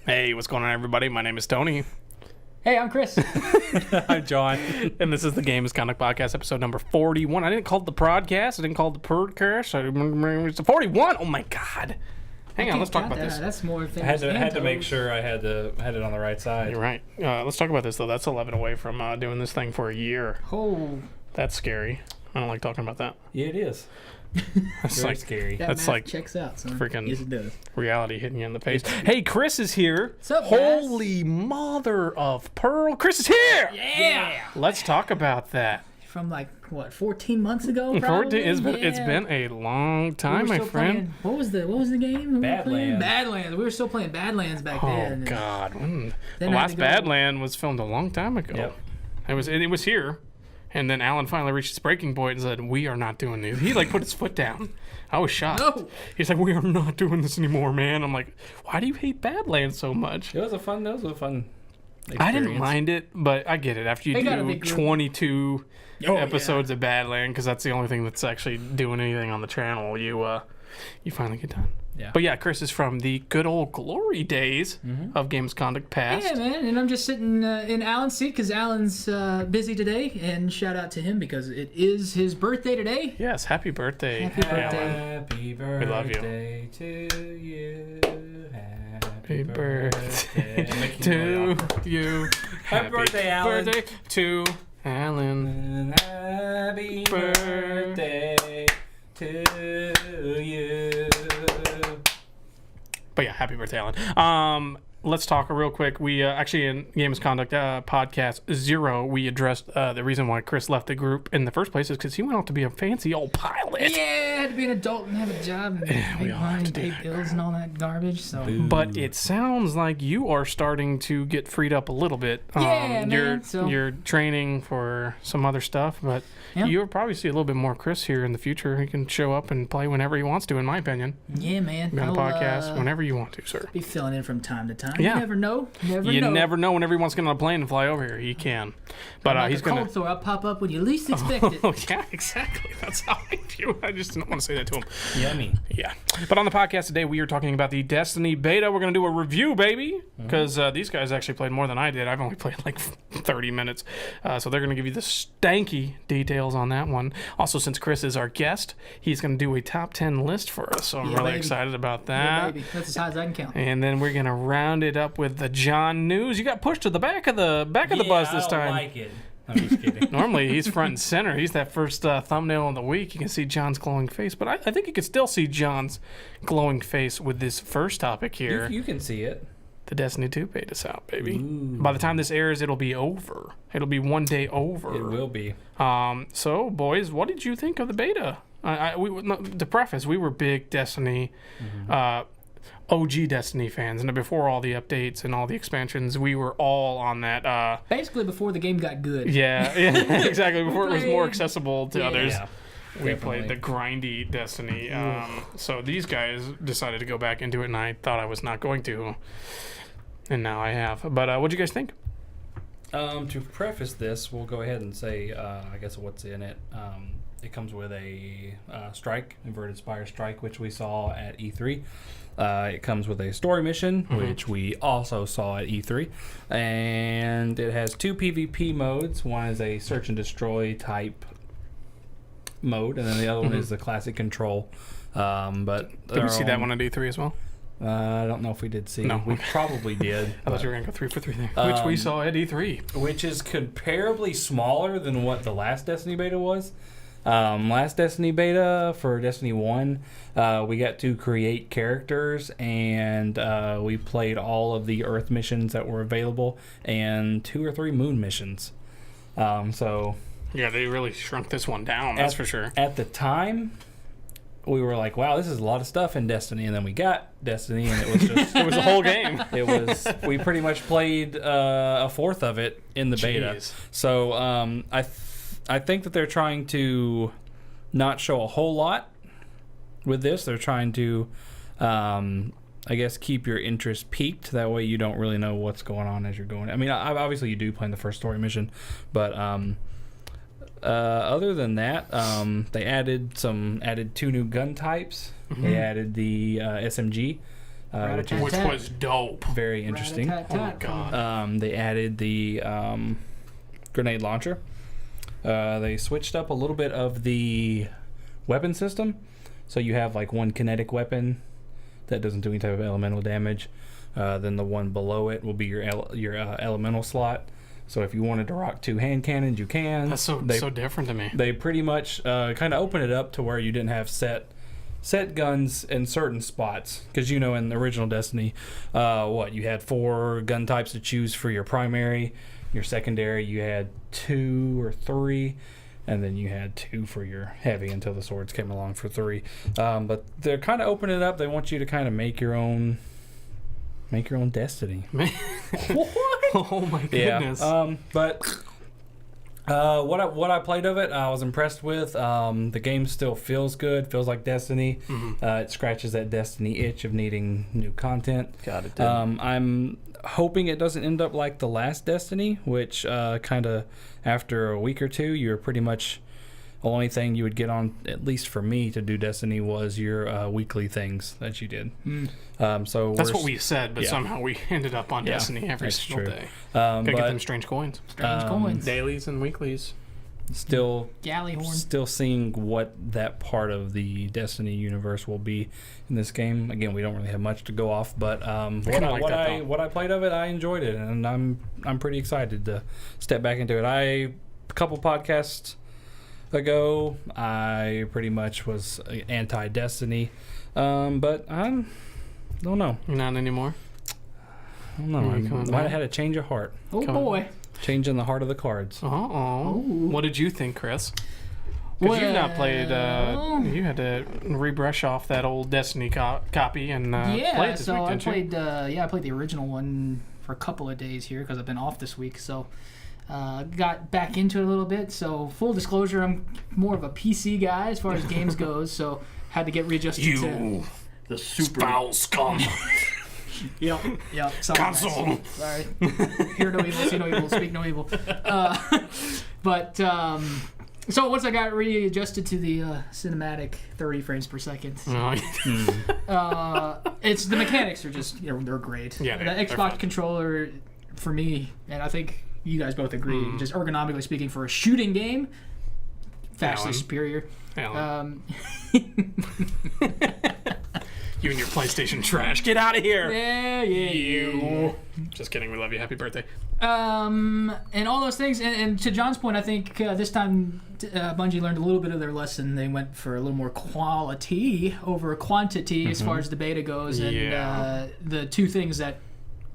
Hey, what's going on, everybody? My name is Tony. Hey, I'm Chris. I'm John. And this is the Misconduct Podcast, episode number 41. I didn't call it the podcast. I didn't call it the podcast. It's the 41. Oh, my God. Hang on, let's talk about this. That's more I famous. had to make sure I had it on the right side. You're right. Let's talk about this, though. That's 11 away from doing this thing for a year. Oh, That's scary. I don't like talking about that. Yeah, it is. That's Very like scary. that That's math like checks out, son. freaking- Yes, it does. reality hitting you in the face. Hey, Chris is here. What's up, guys? Holy mother of pearl. Chris is here. Yeah. Let's talk about that. From like what, 14 months ago? Probably. It's been a long time, my friend. What was the game? Badlands. Badlands. We were still playing Badlands back Oh then. God! Then The I had last to go- Badland was filmed a long time ago. Yep. It was here, and then Alan finally reached his breaking point and said, "We are not doing this." He like put his foot down. I was shocked. No. He's like, "We are not doing this anymore, man." I'm like, "Why do you hate Badlands so much?" It was a fun experience. I didn't mind it, but I get it. After you They got a do big group. 22 Oh, episodes of Badland, because that's the only thing that's actually doing anything on the channel, you finally get done. Yeah. But yeah, Chris is from the good old glory days of Misconduct past. Yeah, man. And I'm just sitting in Alan's seat because Alan's busy today. And shout out to him because it is his birthday today. Yes, happy birthday. Happy birthday. Happy birthday love you. to you. Happy birthday I'm making to noise. you. Happy birthday, Alan. Birthday to Alan. Happy birthday to you. But yeah, happy birthday, Alan. Let's talk real quick. We actually in Misconduct podcast 0, we addressed the reason why Chris left the group in the first place is because he went out to be a fancy old pilot. Yeah, I had to be an adult and have a job and we make all have money, to do pay that bills and all that garbage. So But it sounds like you are starting to get freed up a little bit. Yeah, you're, man, so- you're training for some other stuff, but Yeah. you'll probably see a little bit more Chris here in the future. He can show up and play whenever he wants to, in my opinion. yeah, man. Be on the I'll, podcast whenever you want to, sir. be filling in from time to time. Yeah. You never know. You never know whenever he wants to get on a plane and fly over here. He can. But Like he's a going cold sore, I'll pop up when you least expect it. Oh, yeah, exactly. That's how I feel. I just didn't want to say that to him. Yummy. Yeah. But on the podcast today, we are talking about the Destiny beta. We're going to do a review, baby, because these guys actually played more than I did. I've only played like 30 minutes. So they're going to give you the stanky details on that one. Also, since Chris is our guest, he's going to do a top 10 list for us. So I'm Yeah, really baby. excited about Yeah, that. baby. That's as high as I can count. And then we're going to round it up with the John news. You got pushed to the back of the bus this I don't time. like it. I'm just kidding. Normally, he's front and center. He's that first thumbnail of the week. You can see John's glowing face. But I think you can still see John's glowing face with this first topic here. You can see it. The Destiny 2 beta's out, baby. Ooh. By the time this airs, it'll be over. It'll be one day over. It will be. So, boys, what did you think of the beta? To preface, we were big Destiny, OG Destiny fans. And before all the updates and all the expansions, we were all on that... Basically, before the game got good. yeah, exactly. Before it was more accessible to Yeah. others. Yeah. We Definitely. played the grindy Destiny. So these guys decided to go back into it, and I thought I was not going to. And now I have. But what'd you guys think? To preface this, we'll go ahead and say, I guess what's in it. It comes with a strike, inverted spire strike, which we saw at E3. It comes with a story mission, which we also saw at E3. And it has 2 PvP modes. One is a search and destroy type mode, and then the other one is the classic control. But Did we see that one at E3 as well? I don't know if we did see. No. We probably did. I thought you were going to go 3 for 3 there. Which we saw at E3. Which is comparably smaller than what the last Destiny beta was. Last Destiny beta for Destiny 1, we got to create characters, and we played all of the Earth missions that were available and 2 or 3 Moon missions. So Yeah, they really shrunk this one down, that's for sure. at the time, we were like, wow, this is a lot of stuff in Destiny. And then we got Destiny, and it was just... It was a whole game. It was... We pretty much played a fourth of it in the beta. Jeez. So I think that they're trying to not show a whole lot with this. They're trying to, I guess, keep your interest piqued. That way you don't really know what's going on as you're going. I mean, obviously you do play in the first story mission, but other than that, they added 2 new gun types. They added the SMG which is Which was dope. very interesting. Oh my god. They added the grenade launcher. They switched up a little bit of the weapon system. So you have like one kinetic weapon that doesn't do any type of elemental damage. Then the one below it will be your elemental slot. So if you wanted to rock 2 hand cannons, you can. That's so different to me. They pretty much kind of open it up to where you didn't have set guns in certain spots, because in the original Destiny, you had 4 gun types to choose for your primary. Your secondary, you had 2 or 3, and then you had 2 for your heavy until the swords came along for 3. But they're kind of opening it up. They want you to kind of make your own Destiny. What? Oh my goodness. Yeah. But what I played of it, I was impressed with. The game still feels good. Feels like Destiny. Mm-hmm. It scratches that Destiny itch of needing new content. Got it. I'm hoping it doesn't end up like the last Destiny, which kind of after a week or two, you're pretty much the only thing you would get on, at least for me, to do Destiny was your weekly things that you did. So That's what we said, but yeah. somehow we ended up on Yeah, Destiny every that's single true. day. but Gotta get them strange coins. Strange coins. Dailies and weeklies. still Galleyhorn. Still seeing what that part of the Destiny universe will be in this game. Again, we don't really have much to go off, but what I played of it, I enjoyed it, and I'm pretty excited to step back into it. A couple podcasts ago, I pretty much was anti-Destiny, but I don't know. Not anymore. I don't know. I coming might back? have had a change of heart, Oh Come boy. change in the heart of the cards. Uh-oh. Ooh. What did you think, Chris? Because you've not played, Well- you had to rebrush off that old Destiny copy and play Yeah, it this so week, I didn't you? played. I played the original one for a couple of days here because I've been off this week. So got back into it a little bit. So full disclosure, I'm more of a PC guy as far as games goes. So had to get readjusted to. You The super. foul scum. Yep. Something nice. Console. Sorry. Hear no evil, see no evil, speak no evil. So once I got readjusted to the cinematic 30 frames per second, Oh, it's the mechanics are just they're great. Yeah, the they're Xbox fun. controller for me, and I think you guys both agree, Mm. just ergonomically speaking, for a shooting game, vastly Alan. superior. Alan. You and your PlayStation trash. Get out of here. Yeah. You. Just kidding. We love you. Happy birthday. And all those things, and to John's point, I think this time Bungie learned a little bit of their lesson. They went for a little more quality over quantity as far as the beta goes, and Yeah. the two things that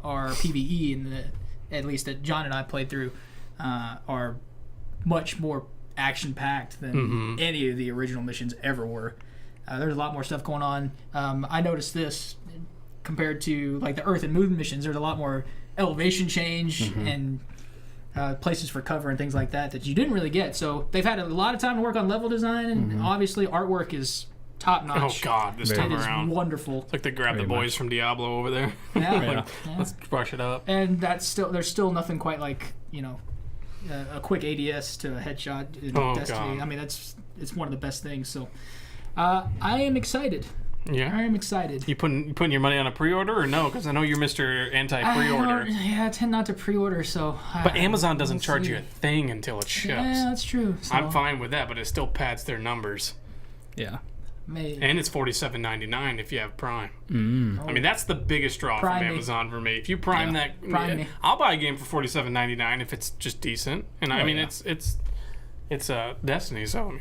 are PvE, at least that John and I played through, are much more action-packed than any of the original missions ever were. There's a lot more stuff going on. I noticed this compared to like the Earth and Moon missions. There's a lot more elevation change and places for cover and things like that you didn't really get. So they've had a lot of time to work on level design, and obviously artwork is top Oh, notch. God. This It time is around. wonderful. It's like they grabbed the Very boys from Diablo over there. Yeah. Yeah. Let's brush it up. And there's still nothing quite like a quick ADS to a headshot in Oh, Destiny. God. I mean it's one of the best things. So I am excited. I Yeah. am excited. You putting your money on a pre-order or no? Because I know you're Mr. Anti-pre-order. I tend not to pre-order, so. But Amazon doesn't we'll charge see. you a thing until it ships. Yeah, that's true. So, I'm fine with that, but it still pads their numbers. Yeah. And it's $47.99 if you have Prime. Oh. I mean, that's the biggest draw Prime from me. Amazon for me. If you Prime that, Prime me. I'll buy a game for $47.99 if it's just decent. And I mean, yeah. it's Destiny, so.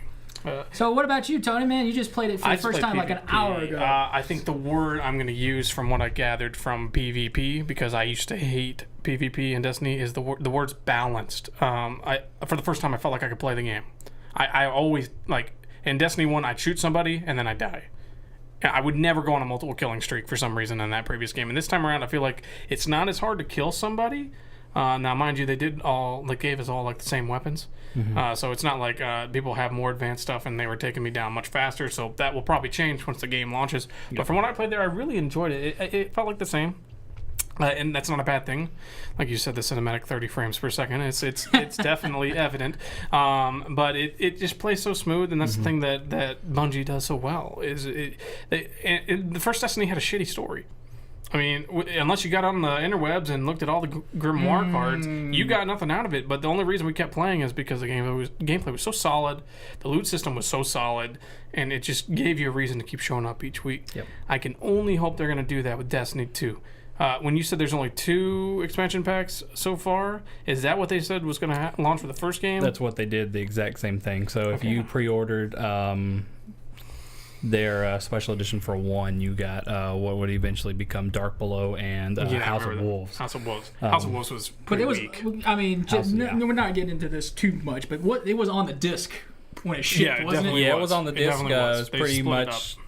So what about you, Tony? Man, you just played it for I the just first played time like an PvP. hour ago. I think the word I'm going to use from what I gathered from PvP, because I used to hate PvP in Destiny, is the word's balanced. For the first time, I felt like I could play the game. I always, like, in Destiny 1, I'd shoot somebody and then I'd die. I would never go on a multiple killing streak for some reason in that previous game. And this time around, I feel like it's not as hard to kill somebody. Now, mind you, they gave us all like the same weapons. So it's not like people have more advanced stuff and they were taking me down much faster. So that will probably change once the game launches. But from what I played there, I really enjoyed it. It felt like the same. And that's not a bad thing. Like you said, the cinematic 30 frames per second, it's definitely evident. But it just plays so smooth, and that's the thing that Bungie does so well. The first Destiny had a shitty story. I mean, unless you got on the interwebs and looked at all the Grimoire cards, you got nothing out of it. But the only reason we kept playing is because the gameplay was so solid, the loot system was so solid, and it just gave you a reason to keep showing up each week. Yep. I can only hope they're going to do that with Destiny 2. When you said there's only 2 expansion packs so far, is that what they said was going to launch for the first game? That's what they did, the exact same thing. So if you pre-ordered their special edition for 1, you got what would eventually become Dark Below and House of Wolves. House of Wolves. House of Wolves was pretty weak. I mean, we're not getting into this too much, but it was on the disc when it shipped, wasn't it? Yeah, it was on the disc. It was They pretty split it much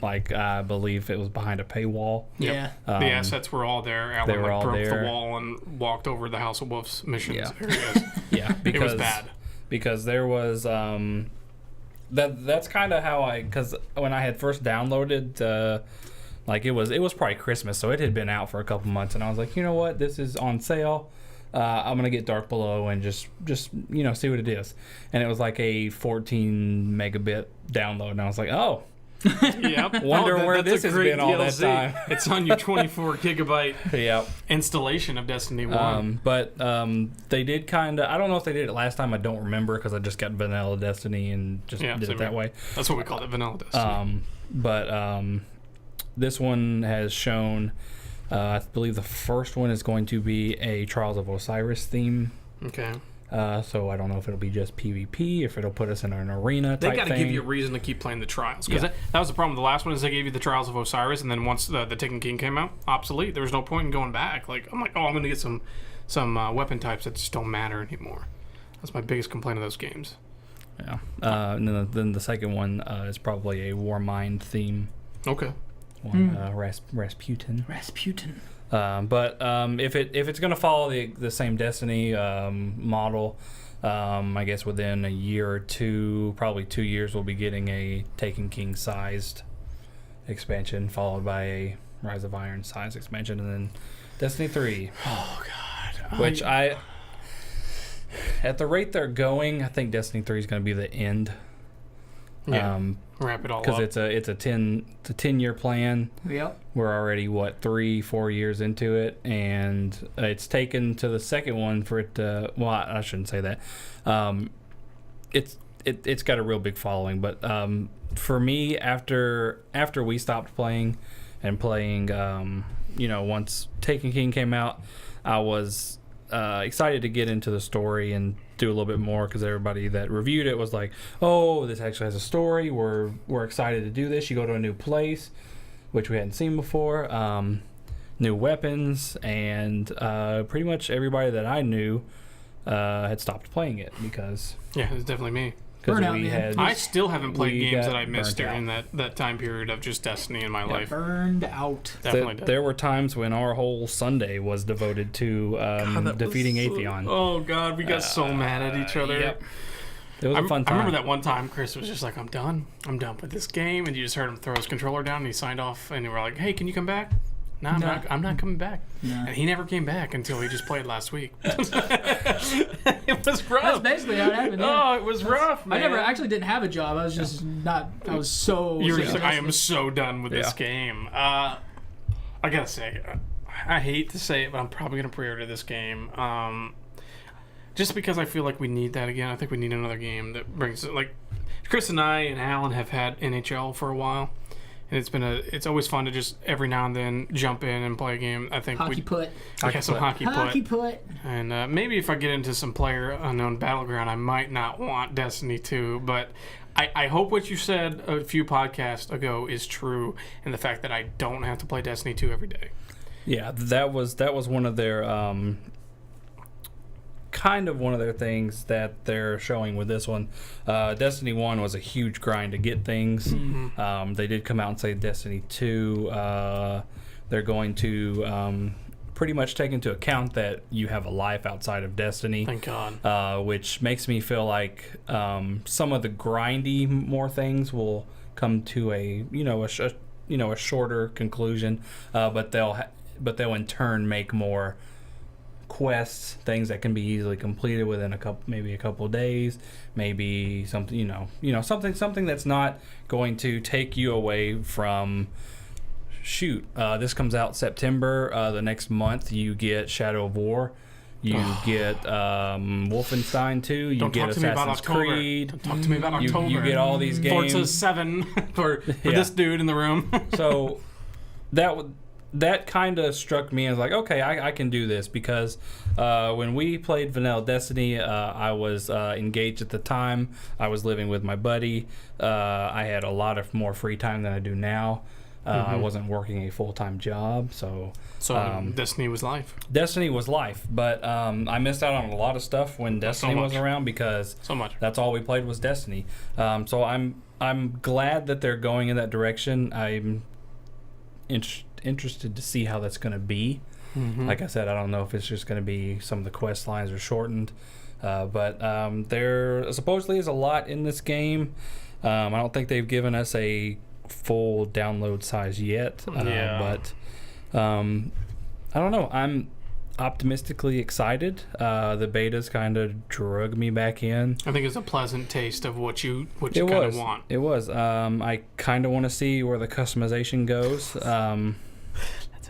like I believe it was behind a paywall. Yeah. The assets were all there. Alan they were all broke there. the wall and walked over the House of Wolves missions Yeah. areas. Yeah, because it was bad. Because there was that's kind of how because when I had first downloaded like it was probably Christmas, so it had been out for a couple months, and I was like, you know what, this is on sale. I'm gonna get Dark Below and just see what it is, and it was like a 14 megabit download, and I was like, oh. Yep. Wonder where this has been all that time. It's on your 24 gigabyte Yep. installation of Destiny 1. But they did kind of. I don't know if they did it last time. I don't remember because I just got Vanilla Destiny and just did it that way. That's what we called it, Vanilla Destiny. But this one has shown. I believe the first one is going to be a Trials of Osiris theme. Okay. So I don't know if it'll be just PvP, if it'll put us in an arena type They got to thing. give you a reason to keep playing the Trials. Because that was the problem with the last one is they gave you the Trials of Osiris, and then once the Taken King came out, obsolete. There was no point in going back. I'm going to get some weapon types that just don't matter anymore. That's my biggest complaint of those games. Yeah. And then the second one is probably a Warmind theme. Okay. One, Rasputin. But if it's going to follow the same Destiny model, I guess within a year or two, probably 2 years, we'll be getting a Taken King sized expansion, followed by a Rise of Iron sized expansion, and then Destiny 3. Oh God! Which at the rate they're going, I think Destiny 3 is going to be the end. Yeah. Wrap it all up. Because it's a 10-year plan. Yep. We're already 3-4 years into it, and it's taken to the second one for it to. Well, I shouldn't say that. It's got a real big following, but for me, after we stopped playing, once Taken King came out, I was excited to get into the story and do a little bit more because everybody that reviewed it was like, "Oh, this actually has a story. We're excited to do this. You go to a new place, which we hadn't seen before, new weapons, and pretty much everybody that I knew had stopped playing it because it's definitely me. I still haven't played games that I missed during that time period of just Destiny in my life. Burned out. Definitely there were times when our whole Sunday was devoted to defeating Atheon. Oh God, we got so mad at each other. Yep. It was a fun time. I remember that one time Chris was just like, I'm done with this game, and you just heard him throw his controller down and he signed off, and you were like, hey, can you come back? No, I'm not coming back. No. And he never came back until he just played last week. It was rough. That's basically how it happened. Yeah. Oh, it was rough, man. I actually didn't have a job. I was just not. I was so. You were just like, I am so done with this game. I gotta say, I hate to say it, but I'm probably gonna pre-order this game. Just because I feel like we need that again. I think we need another game that brings it. Like Chris and I and Alan have had NHL for a while. And it's always fun to just every now and then jump in and play a game. I think hockey put. Hockey put. And maybe if I get into some Player Unknown Battleground, I might not want Destiny 2. But I hope what you said a few podcasts ago is true, and the fact that I don't have to play Destiny 2 every day. Yeah, that was one of their kind of one of their things that they're showing with this one. Destiny 1 was a huge grind to get things. Mm-hmm. They did come out and say Destiny 2, they're going to pretty much take into account that you have a life outside of Destiny. Thank God. Which makes me feel like some of the grindy more things will come to a shorter conclusion, but they'll in turn make more quests, things that can be easily completed within a couple of days, maybe something something that's not going to take you away from This comes out September. The next month you get Shadow of War. You get Wolfenstein 2. You Don't get talk to me about Assassin's October. Creed. Don't talk to me about October. You get all these games. Forza 7 for Yeah. this dude in the room. So that kind of struck me as like, okay, I can do this, because when we played Vanilla Destiny, I was engaged at the time. I was living with my buddy. I had a lot of more free time than I do now. I wasn't working a full-time job, so Destiny was life. Destiny was life, but I missed out on a lot of stuff when Destiny was around, because that's all we played was Destiny. So I'm glad that they're going in that direction. I'm interested to see how that's going to be. Like I said, I don't know if it's just going to be some of the quest lines are shortened, but there supposedly is a lot in this game. I don't think they've given us a full download size yet, but I don't know. I'm optimistically excited. The betas kind of drug me back in. I think it's a pleasant taste of what you kind of want. It was. I kind of want to see where the customization goes. That's how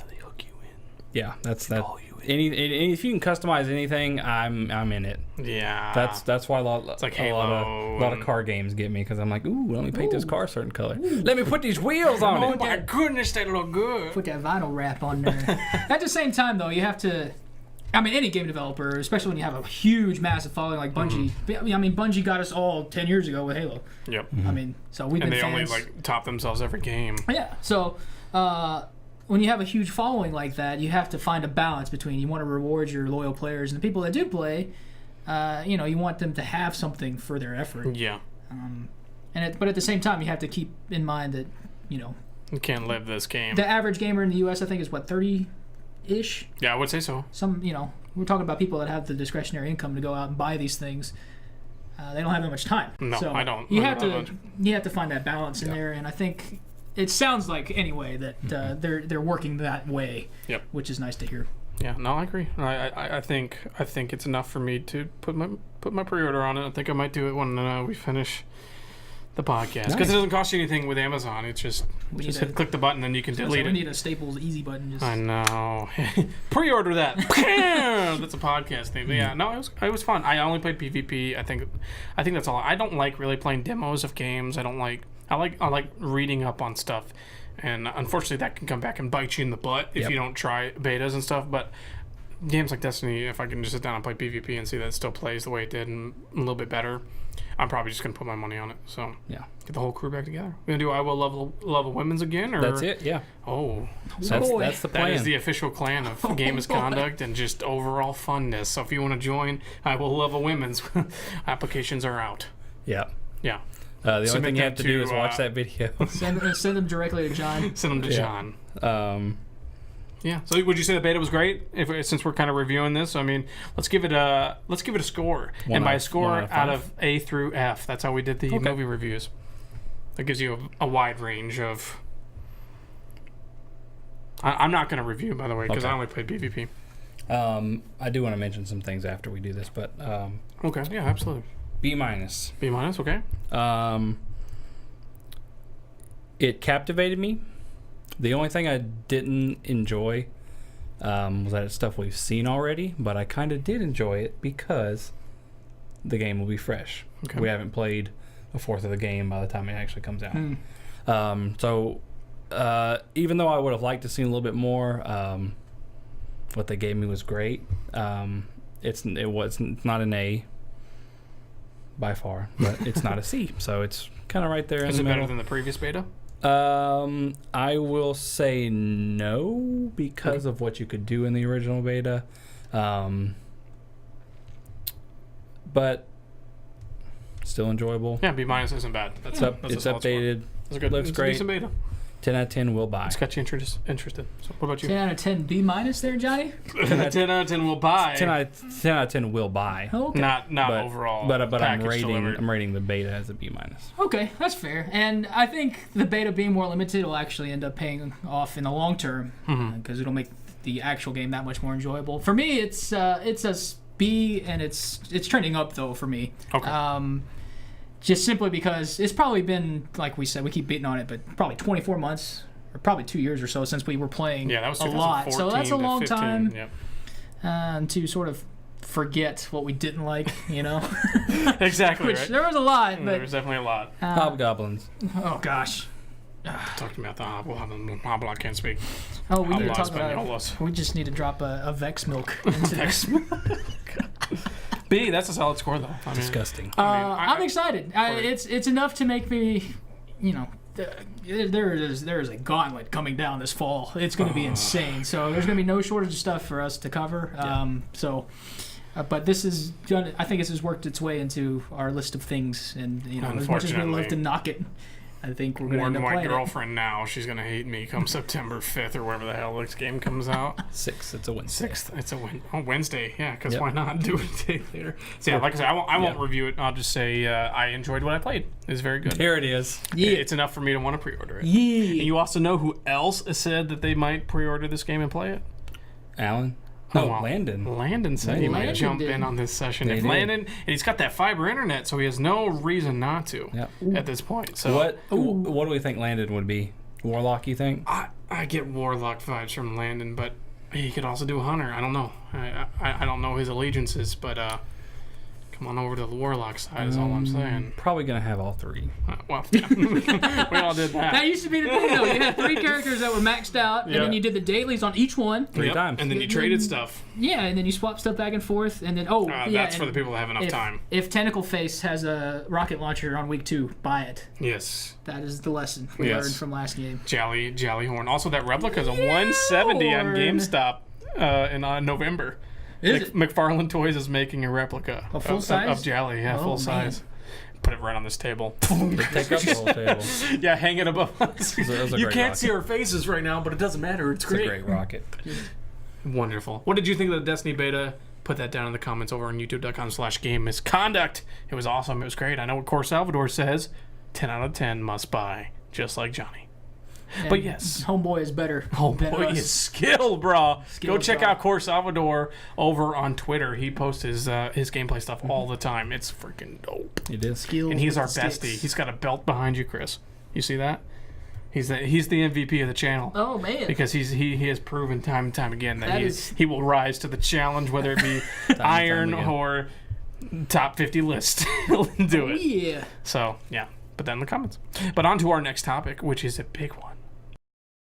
they hook you in. Yeah, that's that. If you can customize anything, I'm in it. Yeah. That's why a lot of car games get me, because I'm like, ooh, let me paint this car a certain color. Let me put these wheels on it. Oh my goodness, they look good. Put that vinyl wrap on there. At the same time, though, you have to. I mean, any game developer, especially when you have a huge, massive following like Bungie. I mean, Bungie got us all 10 years ago with Halo. Yep. I mean, so we've been fans. Only top themselves every game. Yeah. So when you have a huge following like that, you have to find a balance between, you want to reward your loyal players and the people that do play. You want them to have something for their effort. Yeah. But at the same time, you have to keep in mind that you can't live this game. The average gamer in the U.S. I think is what, 30-ish. Yeah, I would say so. We're talking about people that have the discretionary income to go out and buy these things. They don't have that much time. No, so I don't. You have to find that balance in there, and I think it sounds like anyway that they're working that way. Yep. Which is nice to hear. Yeah, no, I agree. I think it's enough for me to put my pre-order on it. I think I might do it when we finish the podcast, because it doesn't cost you anything with Amazon. It's just click the button and you can delete it. We need a Staples easy button. I know. Pre-order that. That's a podcast thing. But yeah, no, it was fun. I only played PvP. I think that's all. I don't like really playing demos of games. I like reading up on stuff, and unfortunately that can come back and bite you in the butt if you don't try betas and stuff. But games like Destiny, if I can just sit down and play PvP and see that it still plays the way it did and a little bit better, I'm probably just gonna put my money on it. So get the whole crew back together. We're gonna do I Will Level Women's again, or that's it? Yeah. Oh, that's the plan. That is the official clan of Game Misconduct and just overall funness. So if you want to join I Will Level Women's, applications are out. Yeah. Yeah. The only thing you have to do is watch that video. Send them directly to John. Send them to John. Yeah. So would you say the beta was great? Since we're kind of reviewing this, I mean, let's give it a score. And by a score out of A through F, that's how we did the movie reviews. That gives you a wide range of. I'm not going to review, by the way, because I only played PvP. I do want to mention some things after we do this, but okay. Yeah, absolutely. B-. B-, okay. It captivated me. The only thing I didn't enjoy was that it's stuff we've seen already, but I kind of did enjoy it because the game will be fresh. Okay. We haven't played a fourth of the game by the time it actually comes out. So even though I would have liked to see a little bit more, what they gave me was great. It's not an A by far, but it's not a C, so it's kind of right there in the middle. Is it better than the previous beta? I will say no, because of what you could do in the original beta. But still enjoyable. Yeah, B- isn't bad. It's updated. Looks great. Decent beta. 10 out of 10 will buy. It's got you interested. So what about you? 10 out of 10 B- there, Johnny? 10 out of 10 will buy. 10 out of 10 will buy. Oh, okay. Not overall. But I'm rating the beta as a B-. Okay, that's fair. And I think the beta being more limited will actually end up paying off in the long term, because it'll make the actual game that much more enjoyable. For me, it's a B, and it's trending up though for me. Okay. Just simply because it's probably been, like we said, we keep beating on it, but probably 24 months or probably 2 years or so since we were playing Yeah, that was a lot. So that's a 2014 to long 15. time Yep. to sort of forget what we didn't like, you know. Exactly, Which right? there was a lot, but There was definitely a lot. Hobgoblins. oh gosh. Talking about the hobble, I can't speak. Oh, we need to Habla talk about Españolos. We just need to drop a Vex milk into Vex B, that's a solid score, though. I mean, Disgusting. I'm excited. It's enough to make me, you know, there is a gauntlet coming down this fall. It's going to be insane. So there's going to be no shortage of stuff for us to cover. But this is gonna. I think this has worked its way into our list of things, and you know, as much as we love to knock it, I think we're going to end up my playing girlfriend now, she's going to hate me come September 5th or wherever the hell this game comes out. 6th. It's a Wednesday. 6th. It's a Wednesday. Yeah, because why not do it a day later? So yeah, like I said, I won't review it. I'll just say I enjoyed what I played. It's very good. Here it is. Yeah. It's enough for me to want to pre-order it. Yeah. And you also know who else has said that they might pre-order this game and play it? Alan. Oh, No, wow. Landon. Landon said he might Landon jump did. in on this session. They If did. Landon, and he's got that fiber internet, so he has no reason not to Yep. at this point. So What do we think Landon would be? Warlock, you think? I get Warlock vibes from Landon, but he could also do Hunter. I don't know. I don't know his allegiances, but come on over to the Warlock side is all I'm saying. Probably gonna have all three. Well, yeah. We all did that. That used to be the thing, though. You had 3 characters that were maxed out, and then you did the dailies on each one. Three times. And then you traded stuff. Yeah, and then you swap stuff back and forth, and then That's for and the people that have enough time. If Tentacle Face has a rocket launcher on week 2, buy it. Yes. That is the lesson we learned from last game. Jolly Horn. Also, that replica is a 170 on Horn. GameStop in November. Is it? McFarlane Toys is making a replica A full of size? Jolly. Yeah, Oh, full man. size. Put it right on this table. Take up the whole table. Yeah, hang it above us. It was a You great can't rocket. see our faces right now, but it doesn't matter. It's It's a great. great rocket. Wonderful. What did you think of the Destiny beta? Put that down in the comments over on youtube.com/game misconduct. It was awesome. It was great. I know what Core Salvador says. 10 out of 10 must buy. Just like Johnny. But And yes. Homeboy is better. Oh than boy, us. is skilled, bro. Go check bro. out Core Salvador over on Twitter. He posts his gameplay stuff all the time. It's freaking dope. It is. Skills And he's with our the bestie. sticks. He's got a belt behind you, Chris. You see that? He's the MVP of the channel. Oh man. Because he has proven time and time again that That is- he will rise to the challenge, whether it be and iron time again. or top 50 list. He'll do it. Yeah. So, yeah. Put that in the comments. But on to our next topic, which is a big one.